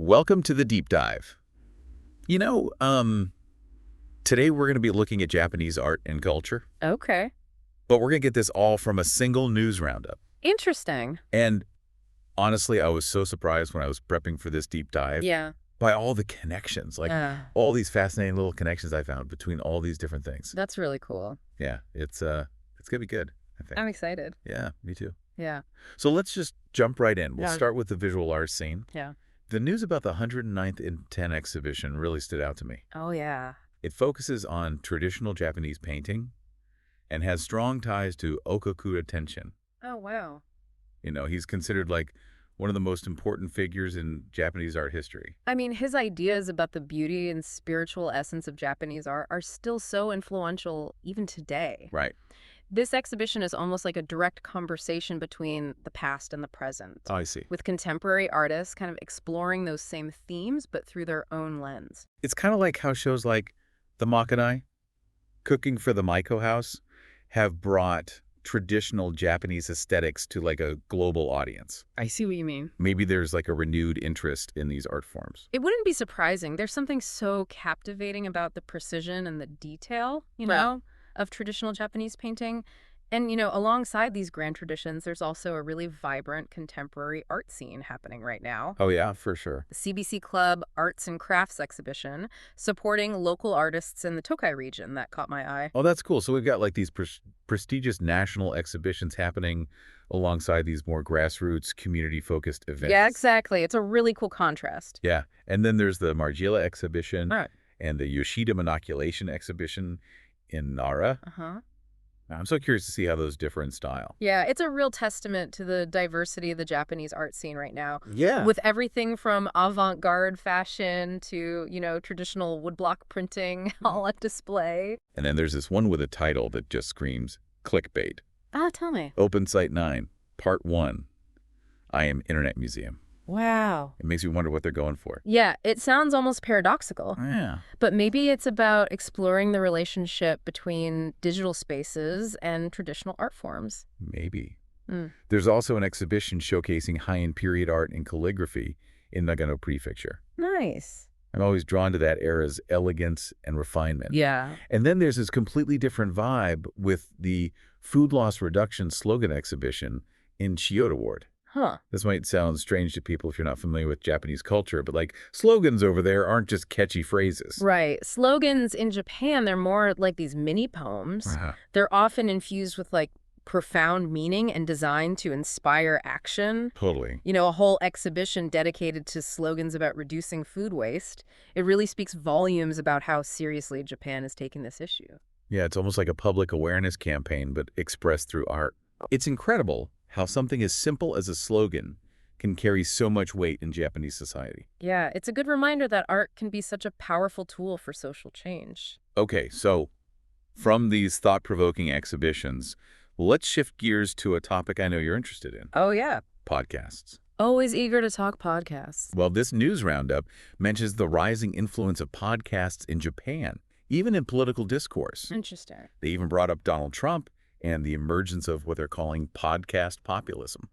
Welcome to the deep dive. You know, today we're going to be looking at Japanese art and culture, Okay. but we're going to get this all from a single news roundup. Interesting. And honestly, I was so surprised when I was prepping for this deep dive Yeah. by all the connections, like all these fascinating little connections I found between all these different things. That's really cool. Yeah, it's going to be good, I think. I'm excited. Yeah, me too. Yeah. So let's just jump right in. We'll Yeah. start with the visual arts scene. Yeah. The news about the 109th in 10 exhibition really stood out to me. Oh, yeah. It focuses on traditional Japanese painting and has strong ties to Okakura Tenshin. Oh, wow. You know, he's considered like one of the most important figures in Japanese art history. I mean, his ideas about the beauty and spiritual essence of Japanese art are still so influential even today. Right. This exhibition is almost like a direct conversation between the past and the present, Oh, I see. with contemporary artists kind of exploring those same themes, but through their own lens. It's kind of like how shows like The Makanai, Cooking for the Maiko House, have brought traditional Japanese aesthetics to like a global audience. I see what you mean. Maybe there's like a renewed interest in these art forms. It wouldn't be surprising. There's something so captivating about the precision and the detail, Right. of traditional Japanese painting. And, alongside these grand traditions, there's also a really vibrant contemporary art scene happening right now. Oh, yeah, for sure. The CBC Club Arts and Crafts exhibition supporting local artists in the Tokai region that caught my eye. Oh, that's cool. So we've got like these prestigious national exhibitions happening alongside these more grassroots, community-focused events. Yeah, exactly. It's a really cool contrast. Yeah. And then there's the Margiela exhibition Right. and the Yoshida Monoculation exhibition in Nara. Uh-huh. I'm so curious to see how those differ in style. Yeah, it's a real testament to the diversity of the Japanese art scene right now. Yeah. With everything from avant-garde fashion to, traditional woodblock printing all on display. And then there's this one with a title that just screams clickbait. Ah, tell me. Open Site 9, Part 1. I Am Internet Museum. Wow. It makes me wonder what they're going for. Yeah, it sounds almost paradoxical, Yeah. but maybe it's about exploring the relationship between digital spaces and traditional art forms. Maybe. Mm. There's also an exhibition showcasing high-end period art and calligraphy in Nagano Prefecture. Nice. I'm always drawn to that era's elegance and refinement. Yeah. And then there's this completely different vibe with the Food Loss Reduction slogan exhibition in Chiyoda Ward. Huh. This might sound strange to people if you're not familiar with Japanese culture, but like slogans over there aren't just catchy phrases. Right. Slogans in Japan, they're more like these mini poems. Uh-huh. They're often infused with like profound meaning and designed to inspire action. Totally. A whole exhibition dedicated to slogans about reducing food waste. It really speaks volumes about how seriously Japan is taking this issue. Yeah, it's almost like a public awareness campaign, but expressed through art. It's incredible how something as simple as a slogan can carry so much weight in Japanese society. Yeah, it's a good reminder that art can be such a powerful tool for social change. Okay, so from these thought-provoking exhibitions, let's shift gears to a topic I know you're interested in, Oh, yeah. podcasts. Always eager to talk podcasts. Well, this news roundup mentions the rising influence of podcasts in Japan, even in political discourse. Interesting. They even brought up Donald Trump and the emergence of what they're calling podcast populism.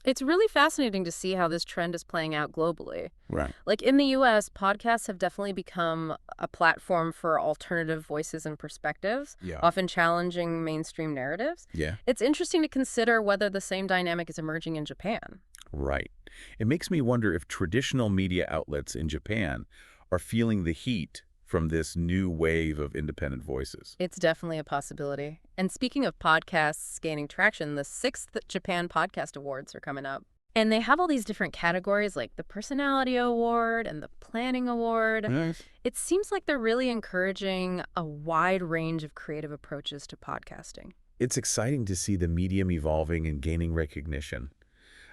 It's really fascinating to see how this trend is playing out globally. Right. Like in the US, podcasts have definitely become a platform for alternative voices and perspectives, Yeah. often challenging mainstream narratives. Yeah. It's interesting to consider whether the same dynamic is emerging in Japan. Right. It makes me wonder if traditional media outlets in Japan are feeling the heat from this new wave of independent voices. It's definitely a possibility. And speaking of podcasts gaining traction, the 6th Japan Podcast Awards are coming up. And they have all these different categories like the Personality Award and the Planning Award. Nice. It seems like they're really encouraging a wide range of creative approaches to podcasting. It's exciting to see the medium evolving and gaining recognition.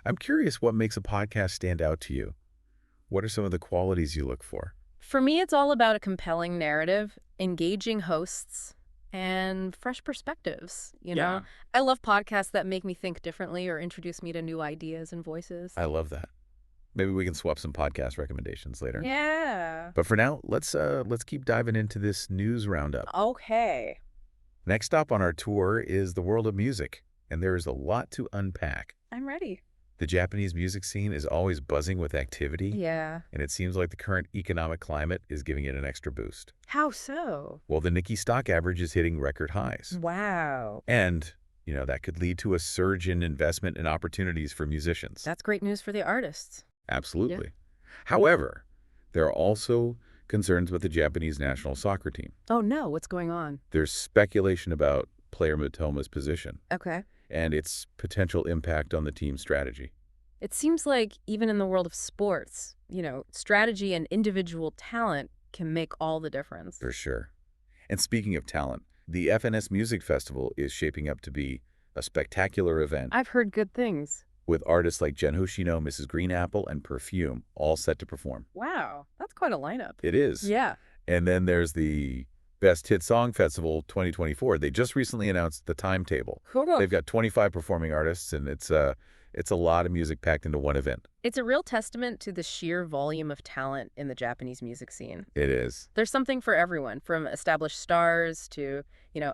I'm curious what makes a podcast stand out to you. What are some of the qualities you look for? For me, it's all about a compelling narrative, engaging hosts, and fresh perspectives, Yeah. I love podcasts that make me think differently or introduce me to new ideas and voices. I love that. Maybe we can swap some podcast recommendations later. Yeah. But for now, let's keep diving into this news roundup. Okay. Next stop on our tour is the world of music, and there is a lot to unpack. I'm ready. The Japanese music scene is always buzzing with activity, Yeah. and it seems like the current economic climate is giving it an extra boost. How so? Well, the Nikkei stock average is hitting record highs. Wow. And, that could lead to a surge in investment and opportunities for musicians. That's great news for the artists. Absolutely. However, there are also concerns with the Japanese national soccer team. Oh no, what's going on? There's speculation about player Mitoma's position Okay. and its potential impact on the team's strategy. It seems like even in the world of sports, strategy and individual talent can make all the difference. For sure. And speaking of talent, the FNS Music Festival is shaping up to be a spectacular event I've heard good things. with artists like Jen Hoshino, Mrs. Green Apple, and Perfume all set to perform. Wow, that's quite a lineup. It is. Yeah. And then there's the Best Hit Song Festival 2024. They just recently announced the timetable. Cool. They've got 25 performing artists, and it's a lot of music packed into one event. It's a real testament to the sheer volume of talent in the Japanese music scene. It is. There's something for everyone, from established stars to,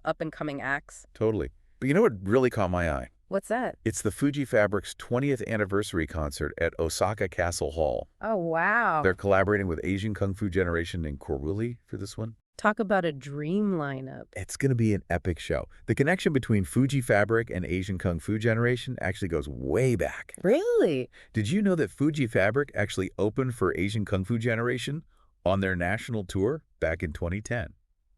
up-and-coming acts. Totally. But you know what really caught my eye? What's that? It's the Fuji Fabric's 20th anniversary concert at Osaka Castle Hall. Oh, wow. They're collaborating with Asian Kung Fu Generation and Koruli for this one. Talk about a dream lineup. It's going to be an epic show. The connection between Fuji Fabric and Asian Kung Fu Generation actually goes way back. Really? Did you know that Fuji Fabric actually opened for Asian Kung Fu Generation on their national tour back in 2010?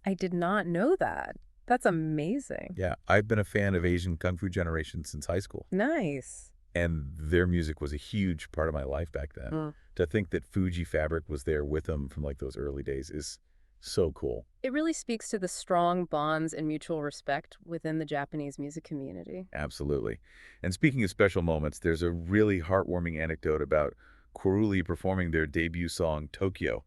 I did not know that. That's amazing. Yeah, I've been a fan of Asian Kung Fu Generation since high school, Nice. and their music was a huge part of my life back then. Mm. To think that Fuji Fabric was there with them from like those early days is so cool. It really speaks to the strong bonds and mutual respect within the Japanese music community. Absolutely. And speaking of special moments, there's a really heartwarming anecdote about Koruli performing their debut song, Tokyo,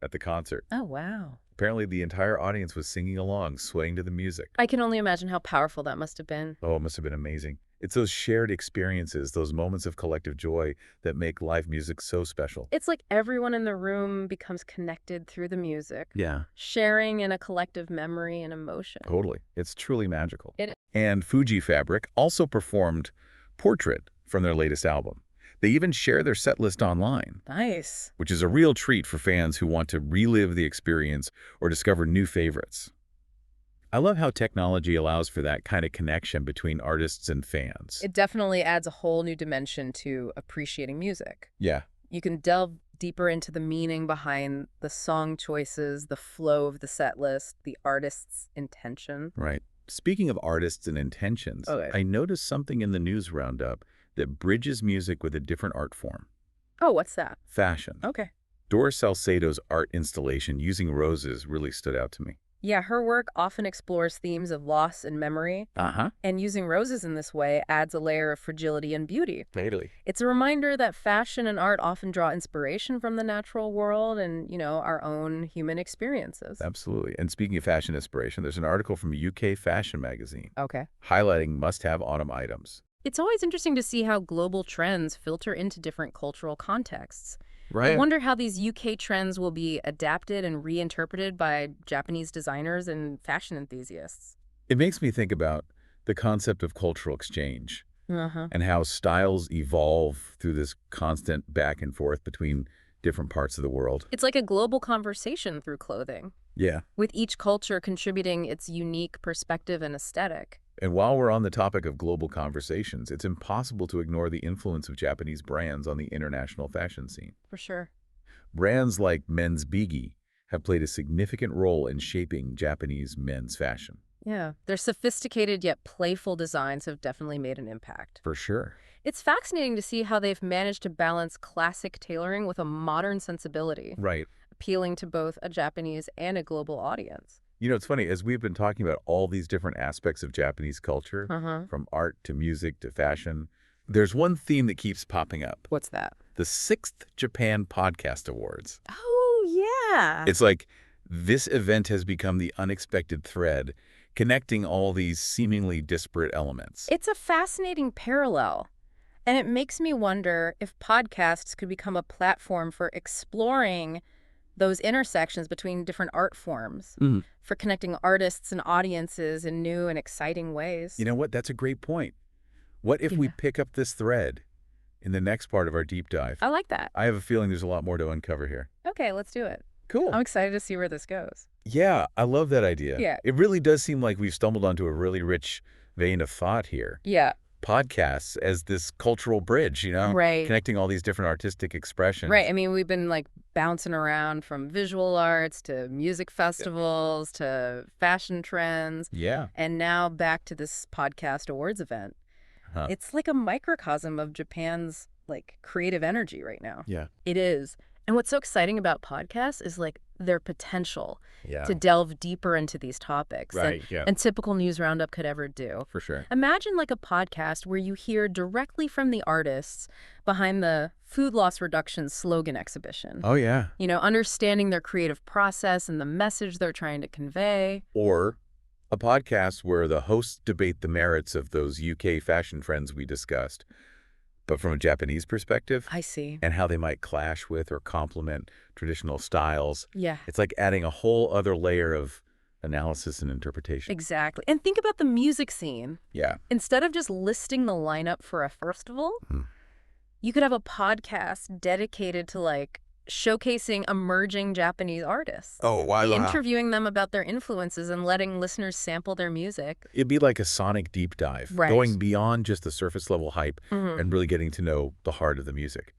at the concert. Oh, wow. Apparently, the entire audience was singing along, swaying to the music. I can only imagine how powerful that must have been. Oh, it must have been amazing. It's those shared experiences, those moments of collective joy that make live music so special. It's like everyone in the room becomes connected through the music, Yeah, sharing in a collective memory and emotion. totally. It's truly magical. It- And Fuji Fabric also performed Portrait from their latest album. They even share their set list online, Nice. which is a real treat for fans who want to relive the experience or discover new favorites. I love how technology allows for that kind of connection between artists and fans. It definitely adds a whole new dimension to appreciating music. Yeah, You can delve deeper into the meaning behind the song choices, the flow of the set list, the artist's intention. right. Speaking of artists and intentions, Okay. I noticed something in the news roundup that bridges music with a different art form, Oh, what's that? fashion. Okay. Doris Salcedo's art installation using roses really stood out to me. Yeah, her work often explores themes of loss and memory, Uh-huh. and using roses in this way adds a layer of fragility and beauty. Totally. It's a reminder that fashion and art often draw inspiration from the natural world and, our own human experiences. Absolutely. And speaking of fashion inspiration, there's an article from a UK fashion magazine Okay. highlighting must-have autumn items. It's always interesting to see how global trends filter into different cultural contexts. I Right. wonder how these UK trends will be adapted and reinterpreted by Japanese designers and fashion enthusiasts. It makes me think about the concept of cultural exchange Uh-huh. and how styles evolve through this constant back and forth between different parts of the world. It's like a global conversation through clothing, Yeah. with each culture contributing its unique perspective and aesthetic. And while we're on the topic of global conversations, it's impossible to ignore the influence of Japanese brands on the international fashion scene. For sure. Brands like Men's Bigi have played a significant role in shaping Japanese men's fashion. Yeah. Their sophisticated yet playful designs have definitely made an impact. For sure. It's fascinating to see how they've managed to balance classic tailoring with a modern sensibility, Right. appealing to both a Japanese and a global audience. It's funny, as we've been talking about all these different aspects of Japanese culture, Uh-huh. from art to music to fashion, there's one theme that keeps popping up. What's that? The 6th Japan Podcast Awards. Oh, yeah. It's like this event has become the unexpected thread connecting all these seemingly disparate elements. It's a fascinating parallel. And it makes me wonder if podcasts could become a platform for exploring those intersections between different art forms, Mhm. for connecting artists and audiences in new and exciting ways. You know what? That's a great point. What if we Yeah. pick up this thread in the next part of our deep dive. I like that. I have a feeling there's a lot more to uncover here. Okay, let's do it. Cool. I'm excited to see where this goes. Yeah, I love that idea. Yeah. It really does seem like we've stumbled onto a really rich vein of thought here. Yeah. Podcasts as this cultural bridge, Right. connecting all these different artistic expressions. Right. I mean, we've been like bouncing around from visual arts to music festivals to fashion trends, Yeah. and now back to this podcast awards event. Huh. It's like a microcosm of Japan's like creative energy right now. Yeah. It is. And what's so exciting about podcasts is like their potential Yeah. to delve deeper into these topics Right. Yeah. and typical news roundup could ever do. For sure. Imagine like a podcast where you hear directly from the artists behind the food loss reduction slogan exhibition. Oh, yeah. Understanding their creative process and the message they're trying to convey. Or a podcast where the hosts debate the merits of those UK fashion trends we discussed, but from a Japanese perspective, I see. and how they might clash with or complement traditional styles. Yeah, It's like adding a whole other layer of analysis and interpretation. exactly. And think about the music scene. Yeah. Instead of just listing the lineup for a festival, Hmm. you could have a podcast dedicated to like showcasing emerging Japanese artists. Oh, wow. Interviewing them about their influences and letting listeners sample their music. It'd be like a sonic deep dive, Right. going beyond just the surface level hype Mhm. and really getting to know the heart of the music.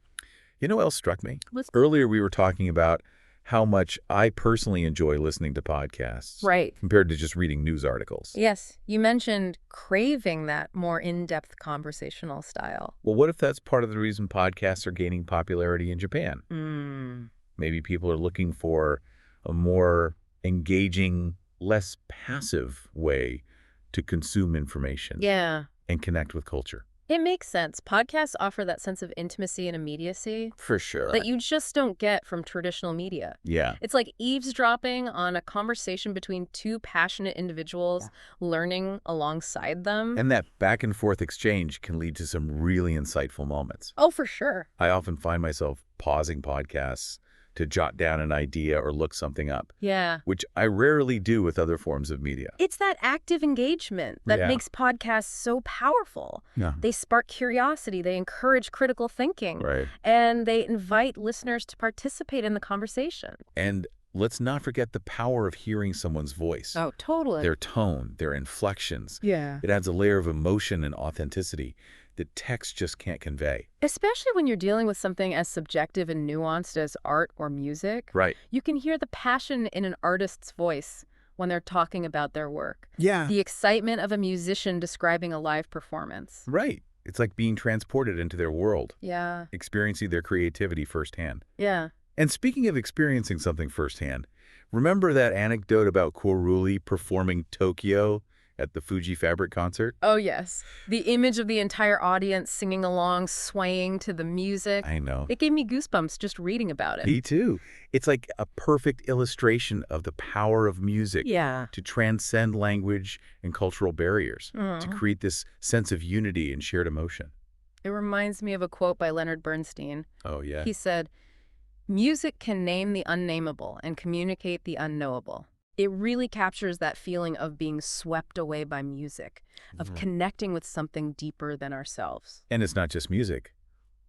You know what else struck me? What's- Earlier we were talking about how much I personally enjoy listening to podcasts Right. compared to just reading news articles. Yes, you mentioned craving that more in-depth conversational style. Well, what if that's part of the reason podcasts are gaining popularity in Japan? Mm. Maybe people are looking for a more engaging, less passive way to consume information Yeah, and connect with culture. it makes sense. Podcasts offer that sense of intimacy and immediacy For sure. that you just don't get from traditional media. Yeah. It's like eavesdropping on a conversation between two passionate individuals, learning alongside them. And that back and forth exchange can lead to some really insightful moments. Oh, for sure. I often find myself pausing podcasts to jot down an idea or look something up, Yeah. which I rarely do with other forms of media. It's that active engagement that Yeah. makes podcasts so powerful. Yeah. They spark curiosity, they encourage critical thinking, Right. and they invite listeners to participate in the conversation. And let's not forget the power of hearing someone's voice, Oh, totally. their tone, their inflections. Yeah. It adds a layer of emotion and authenticity that text just can't convey. Especially when you're dealing with something as subjective and nuanced as art or music. Right. You can hear the passion in an artist's voice when they're talking about their work. Yeah. The excitement of a musician describing a live performance. Right. It's like being transported into their world, Yeah. experiencing their creativity firsthand. Yeah. And speaking of experiencing something firsthand, remember that anecdote about Koruli performing Tokyo at the Fuji Fabric concert? Oh, yes. The image of the entire audience singing along, swaying to the music. I know. It gave me goosebumps just reading about it. Me too. It's like a perfect illustration of the power of music Yeah. to transcend language and cultural barriers, to Mhm. create this sense of unity and shared emotion. It reminds me of a quote by Leonard Bernstein. Oh, yeah. He said, "Music can name the unnameable and communicate the unknowable." It really captures that feeling of being swept away by music, of Mhm. connecting with something deeper than ourselves. And it's not just music.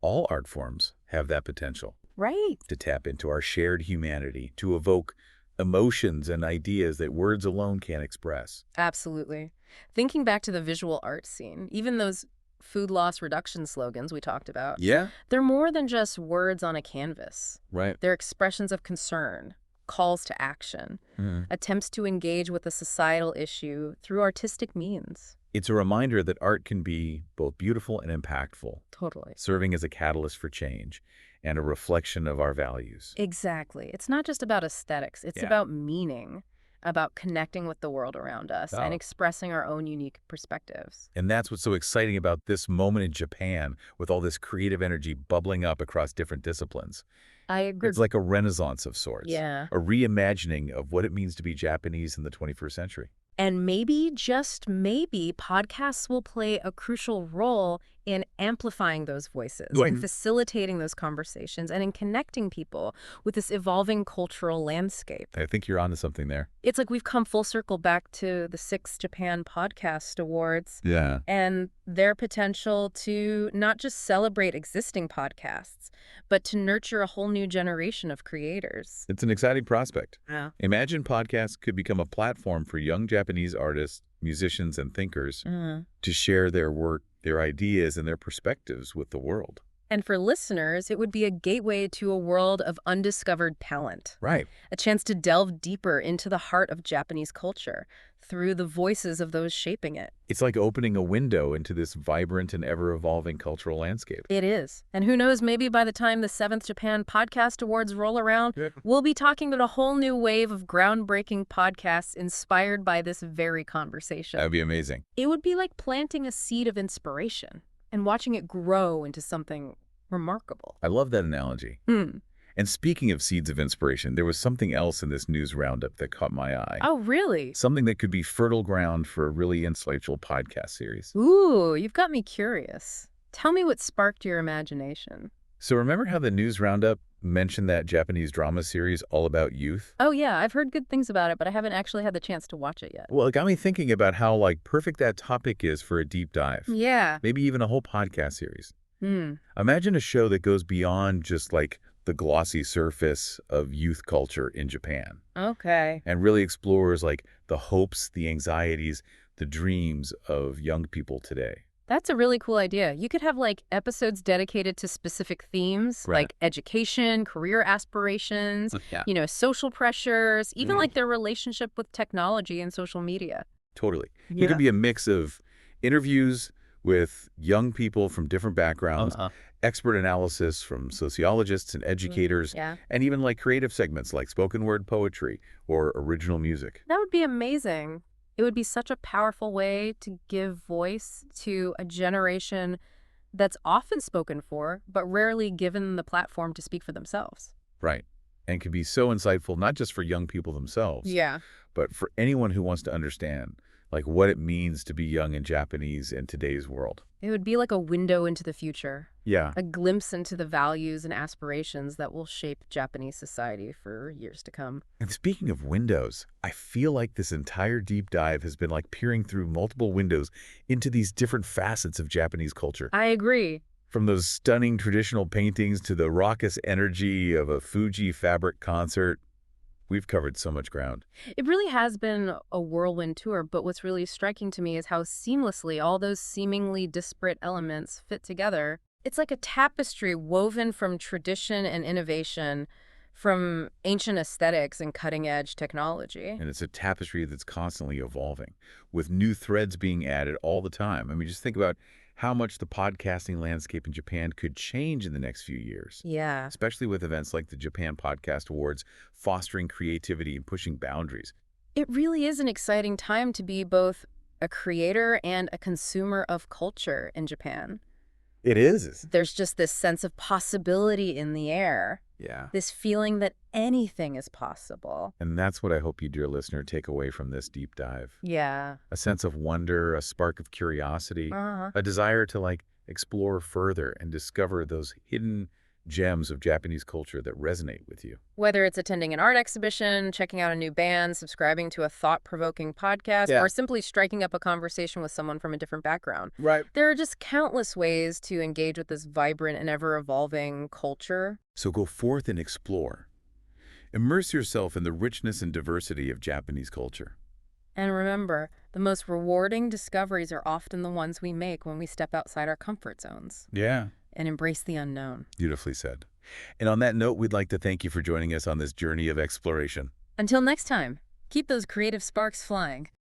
All art forms have that potential Right. to tap into our shared humanity, to evoke emotions and ideas that words alone can't express. Absolutely. Thinking back to the visual arts scene, even those food loss reduction slogans we talked about, Yeah. they're more than just words on a canvas. Right. They're expressions of concern, calls to action, Mhm. attempts to engage with a societal issue through artistic means. It's a reminder that art can be both beautiful and impactful, Totally. serving as a catalyst for change and a reflection of our values. Exactly. It's not just about aesthetics. It's Yeah. about meaning, about connecting with the world around us and Oh. expressing our own unique perspectives. And that's what's so exciting about this moment in Japan, with all this creative energy bubbling up across different disciplines. I agree. It's like a renaissance of sorts. Yeah. A reimagining of what it means to be Japanese in the 21st century. And maybe, just maybe, podcasts will play a crucial role in amplifying those voices, Right. in facilitating those conversations, and in connecting people with this evolving cultural landscape. I think you're onto something there. It's like we've come full circle back to the 6th Japan Podcast Awards Yeah. and their potential to not just celebrate existing podcasts, but to nurture a whole new generation of creators. It's an exciting prospect. Yeah. Imagine podcasts could become a platform for young Japanese artists, musicians, and thinkers to share their work, their ideas, and their perspectives with the world. And for listeners, it would be a gateway to a world of undiscovered talent, Right. a chance to delve deeper into the heart of Japanese culture through the voices of those shaping it. It's like opening a window into this vibrant and ever-evolving cultural landscape. It is. And who knows, maybe by the time the 7th Japan Podcast Awards roll around, we'll be talking about a whole new wave of groundbreaking podcasts inspired by this very conversation. That would be amazing. It would be like planting a seed of inspiration and watching it grow into something remarkable. I love that analogy. And speaking of seeds of inspiration, there was something else in this news roundup that caught my eye. Oh, really? Something that could be fertile ground for a really insightful podcast series. Ooh, you've got me curious. Tell me what sparked your imagination. So remember how the news roundup mentioned that Japanese drama series all about youth? Oh, yeah, I've heard good things about it, but I haven't actually had the chance to watch it yet. Well, it got me thinking about how perfect that topic is for a deep dive. Yeah. Maybe even a whole podcast series. Imagine a show that goes beyond just the glossy surface of youth culture in Japan Okay. and really explores the hopes, the anxieties, the dreams of young people today. That's a really cool idea. You could have episodes dedicated to specific themes, Right. like education, career aspirations, Yeah. social pressures, even their relationship with technology and social media. Totally. Yeah. It could be a mix of interviews with young people from different backgrounds, expert analysis from sociologists and educators, Yeah. and even creative segments like spoken word poetry or original music. That would be amazing. It would be such a powerful way to give voice to a generation that's often spoken for, but rarely given the platform to speak for themselves. Right. And can be so insightful, not just for young people themselves, Yeah. but for anyone who wants to understand what it means to be young and Japanese in today's world. It would be like a window into the future, Yeah. a glimpse into the values and aspirations that will shape Japanese society for years to come. And speaking of windows, I feel like this entire deep dive has been peering through multiple windows into these different facets of Japanese culture. I agree. From those stunning traditional paintings to the raucous energy of a Fuji fabric concert, we've covered so much ground. It really has been a whirlwind tour, but what's really striking to me is how seamlessly all those seemingly disparate elements fit together. It's like a tapestry woven from tradition and innovation, from ancient aesthetics and cutting-edge technology. And it's a tapestry that's constantly evolving, with new threads being added all the time. I mean, just think about how much the podcasting landscape in Japan could change in the next few years. Yeah. Especially with events like the Japan Podcast Awards fostering creativity and pushing boundaries. It really is an exciting time to be both a creator and a consumer of culture in Japan. It is. There's just this sense of possibility in the air, Yeah. this feeling that anything is possible. And that's what I hope you, dear listener, take away from this deep dive. Yeah. A sense of wonder, a spark of curiosity, Uh-huh. a desire to explore further and discover those hidden gems of Japanese culture that resonate with you. Whether it's attending an art exhibition, checking out a new band, subscribing to a thought-provoking podcast, Yeah. or simply striking up a conversation with someone from a different background. Right. There are just countless ways to engage with this vibrant and ever-evolving culture. So go forth and explore. Immerse yourself in the richness and diversity of Japanese culture. And remember, the most rewarding discoveries are often the ones we make when we step outside our comfort zones Yeah. and embrace the unknown. Beautifully said. And on that note, we'd like to thank you for joining us on this journey of exploration. Until next time, keep those creative sparks flying.